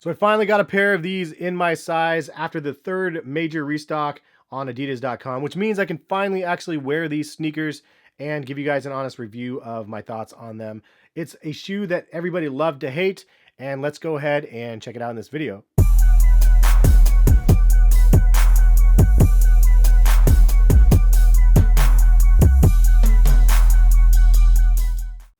So I finally got a pair of these in my size after the third major restock on adidas.com, which means I can finally actually wear these sneakers and give you guys an honest review of my thoughts on them. It's a shoe that everybody loved to hate, and let's go ahead and check it out in this video.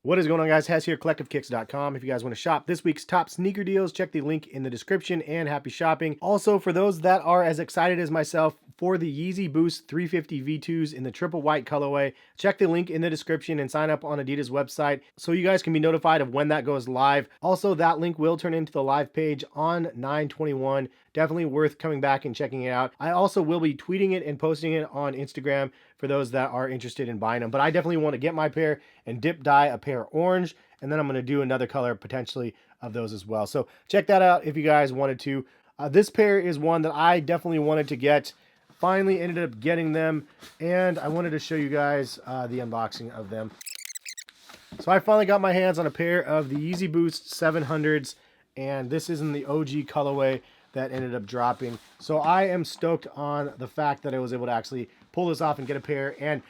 What is going on, guys? Hess here, CollectiveKicks.com. If you guys want to shop this week's top sneaker deals, check the link in the description, and happy shopping. Also, for those that are as excited as myself for the Yeezy Boost 350 V2s in the triple white colorway, check the link in the description and sign up on Adidas website so you guys can be notified of when that goes live. Also, that link will turn into the live page on 9/21. Definitely worth coming back and checking it out. I also will be tweeting it and posting it on Instagram for those that are interested in buying them. But I definitely want to get my pair and dip dye a pair orange, and then I'm going to do another color potentially of those as well. So check that out if you guys wanted to. This pair is one that I definitely wanted to get. Finally ended up getting them, and I wanted to show you guys the unboxing of them. So I finally got my hands on a pair of the Yeezy Boost 700s, and this is in the OG colorway that ended up dropping. So I am stoked on the fact that I was able to actually pull this off and get a pair. And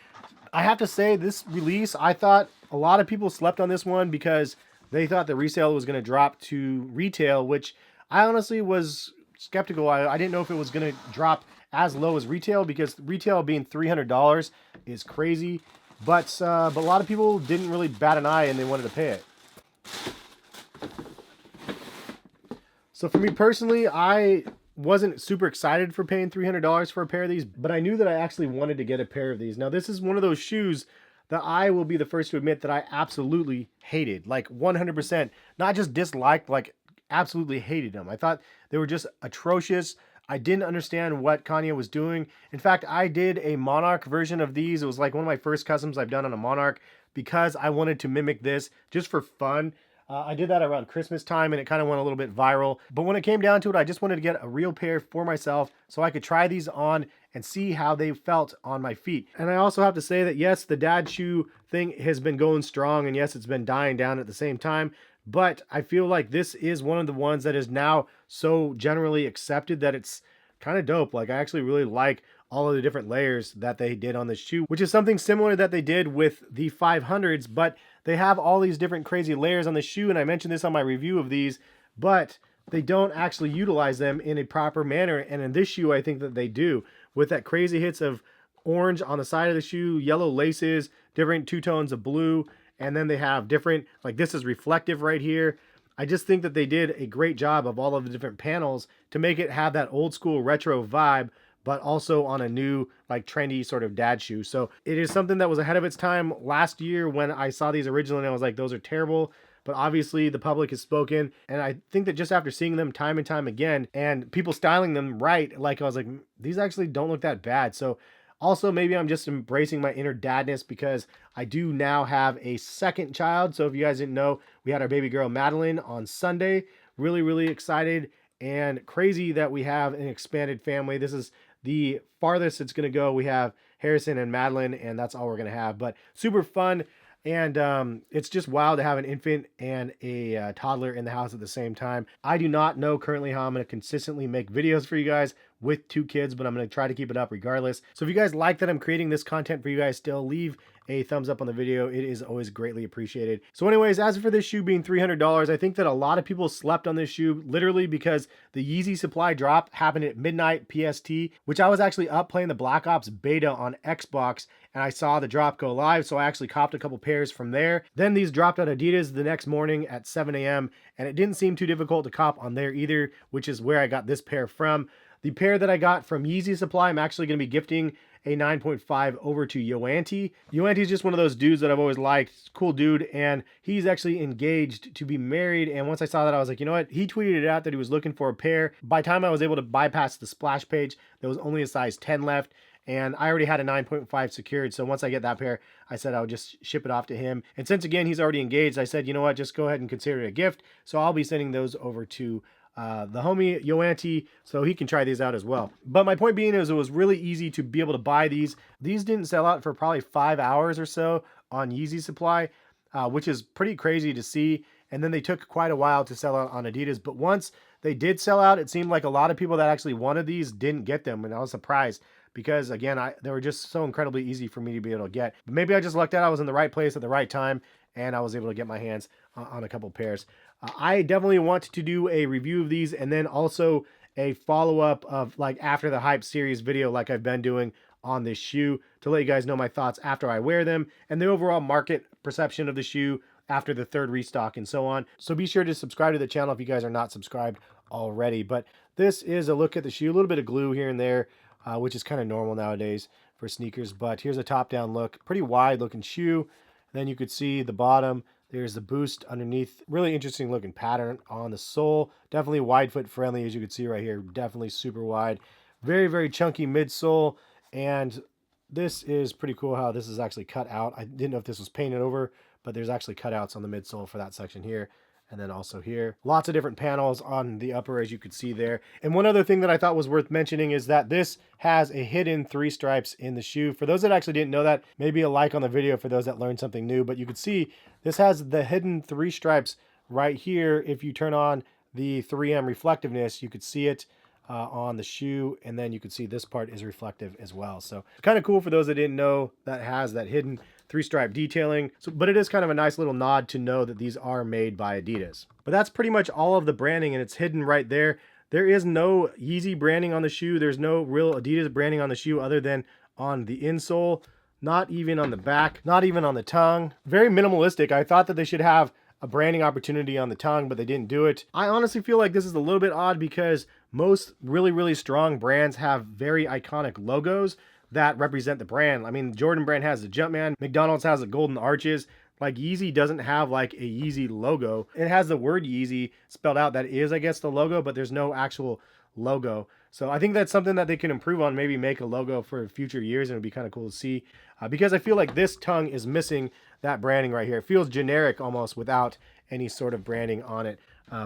I have to say, this release, I thought a lot of people slept on this one because they thought the resale was going to drop to retail, which I honestly was skeptical. I didn't know if it was going to drop as low as retail, because retail being $300 is crazy. But a lot of people didn't really bat an eye and they wanted to pay it. So for me personally, I wasn't super excited for paying $300 for a pair of these, but I knew that I actually wanted to get a pair of these. Now, this is one of those shoes that I will be the first to admit that I absolutely hated, like 100%, not just disliked, like absolutely hated them. I thought they were just atrocious. I didn't understand what Kanye was doing. In fact, I did a Monarch version of these. It was like one of my first customs I've done on a Monarch because I wanted to mimic this just for fun. I did that around Christmas time and it kind of went a little bit viral. But when it came down to it, I just wanted to get a real pair for myself so I could try these on and see how they felt on my feet. And I also have to say that yes, the dad shoe thing has been going strong, and yes, it's been dying down at the same time. But I feel like this is one of the ones that is now so generally accepted that it's kind of dope. Like, I actually really like all of the different layers that they did on this shoe, which is something similar that they did with the 500s, but they have all these different crazy layers on the shoe. And I mentioned this on my review of these, but they don't actually utilize them in a proper manner. And in this shoe, I think that they do, with that crazy hits of orange on the side of the shoe, yellow laces, different two tones of blue. And then they have different, like this is reflective right here. I just think that they did a great job of all of the different panels to make it have that old school retro vibe, but also on a new, like, trendy sort of dad shoe. So it is something that was ahead of its time last year when I saw these originally, and I was like, those are terrible. But obviously the public has spoken. And I think that just after seeing them time and time again and people styling them right, like, I was like, these actually don't look that bad. So also, maybe I'm just embracing my inner dadness because I do now have a second child. So if you guys didn't know, we had our baby girl Madeline on Sunday. Really, really excited and crazy that we have an expanded family. This is the farthest it's going to go. We have Harrison and Madeline, and that's all we're going to have. But super fun. And it's just wild to have an infant and a toddler in the house at the same time. I do not know currently how I'm going to consistently make videos for you guys with two kids, but I'm going to try to keep it up regardless. So if you guys like that I'm creating this content for you guys still, leave a thumbs up on the video. It is always greatly appreciated. So anyways, as for this shoe being $300, I think that a lot of people slept on this shoe literally because the Yeezy supply drop happened at midnight PST, which I was actually up playing the Black Ops beta on Xbox, and I saw the drop go live, so I actually copped a couple pairs from there. Then these dropped on Adidas the next morning at 7 a.m., and it didn't seem too difficult to cop on there either, which is where I got this pair from. The pair that I got from Yeezy Supply, I'm actually going to be gifting a 9.5 over to Yoanti. Yoanti is just one of those dudes that I've always liked. Cool dude, and he's actually engaged to be married. And once I saw that, I was like, you know what? He tweeted it out that he was looking for a pair. By the time I was able to bypass the splash page, there was only a size 10 left. And I already had a 9.5 secured. So once I get that pair, I said I would just ship it off to him. And since, again, he's already engaged, I said, you know what? Just go ahead and consider it a gift. So I'll be sending those over to the homie Yoanti so he can try these out as well. But my point being is it was really easy to be able to buy these. These didn't sell out for probably 5 hours or so on Yeezy Supply, which is pretty crazy to see. And then they took quite a while to sell out on Adidas. But once they did sell out. It seemed like a lot of people that actually wanted these didn't get them, and I was surprised because again, they were just so incredibly easy for me to be able to get. But maybe I just lucked out. I was in the right place at the right time, and I was able to get my hands on a couple pairs. I definitely want to do a review of these, and then also a follow-up of like after the hype series video like I've been doing on this shoe, to let you guys know my thoughts after I wear them and the overall market perception of the shoe after the third restock and so on. So be sure to subscribe to the channel if you guys are not subscribed already. But this is a look at the shoe, a little bit of glue here and there, which is kind of normal nowadays for sneakers. But here's a top-down look, pretty wide looking shoe. Then you could see the bottom. There's the boost underneath. Really interesting looking pattern on the sole. Definitely wide foot friendly, as you can see right here. Definitely super wide. Very, very chunky midsole. And this is pretty cool how this is actually cut out. I didn't know if this was painted over, but there's actually cutouts on the midsole for that section here. And then also here. Lots of different panels on the upper, as you could see there. And one other thing that I thought was worth mentioning is that this has a hidden 3 stripes in the shoe. For those that actually didn't know that, maybe a like on the video for those that learned something new. But you could see this has the hidden 3 stripes right here. If you turn on the 3M reflectiveness, you could see it on the shoe, and then you can see this part is reflective as well. So kind of cool for those that didn't know that has that hidden 3-stripe detailing. So, but it is kind of a nice little nod to know that these are made by Adidas. But that's pretty much all of the branding, and it's hidden right there. There is no Yeezy branding on the shoe. There's no real Adidas branding on the shoe other than on the insole, not even on the back, not even on the tongue. Very minimalistic. I thought that they should have a branding opportunity on the tongue, but they didn't do it. I honestly feel like this is a little bit odd because most really, really strong brands have very iconic logos that represent the brand. I mean, the Jordan brand has the Jumpman, McDonald's has the golden arches. Like Yeezy doesn't have like a Yeezy logo. It has the word Yeezy spelled out. That is, I guess, the logo, but there's no actual logo. So I think that's something that they can improve on, maybe make a logo for future years, and it would be kind of cool to see because I feel like this tongue is missing that branding right here. It feels generic almost without any sort of branding on it.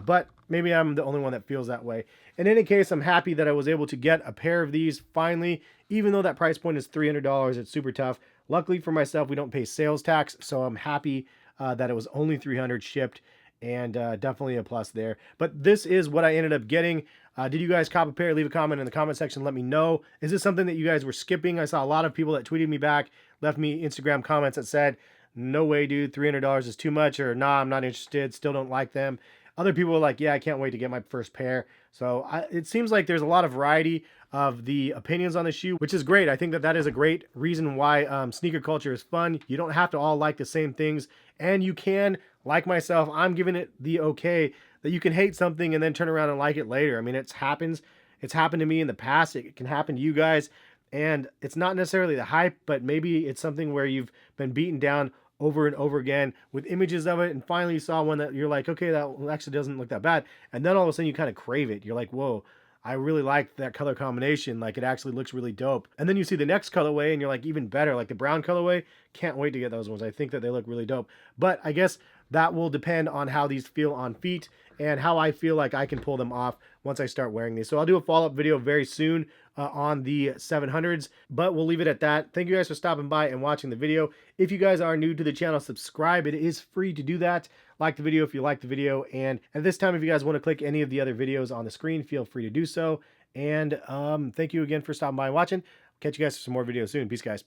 But maybe I'm the only one that feels that way. In any case, I'm happy that I was able to get a pair of these finally, even though that price point is $300. It's super tough. Luckily for myself, we don't pay sales tax, so I'm happy that it was only $300 shipped, and definitely a plus there. But this is what I ended up getting. Did you guys cop a pair? Leave a comment in the comment section. Let me know. Is this something that you guys were skipping? I saw a lot of people that tweeted me back, left me Instagram comments that said, no way, dude, $300 is too much, or nah, I'm not interested, still don't like them. Other people are like, yeah, I can't wait to get my first pair. So it seems like there's a lot of variety of the opinions on the shoe, which is great. I think that that is a great reason why sneaker culture is fun. You don't have to all like the same things, and you can, like myself, I'm giving it the okay that you can hate something and then turn around and like it later. I mean, it happens. It's happened to me in the past. It can happen to you guys, and it's not necessarily the hype, but maybe it's something where you've been beaten down over and over again with images of it, and finally you saw one that you're like, okay, that actually doesn't look that bad, and then all of a sudden you kind of crave it. You're like, whoa, I really like that color combination, like it actually looks really dope. And then you see the next colorway and you're like, even better, like the brown colorway. Can't wait to get those ones. I think that they look really dope, but I guess that will depend on how these feel on feet and how I feel like I can pull them off once I start wearing these. So I'll do a follow-up video very soon on the 700s, but we'll leave it at that. Thank you guys for stopping by and watching the video. If you guys are new to the channel, subscribe. It is free to do that. Like the video if you like the video, and at this time, if you guys want to click any of the other videos on the screen, feel free to do so. And thank you again for stopping by and watching. Catch you guys for some more videos soon. Peace, guys.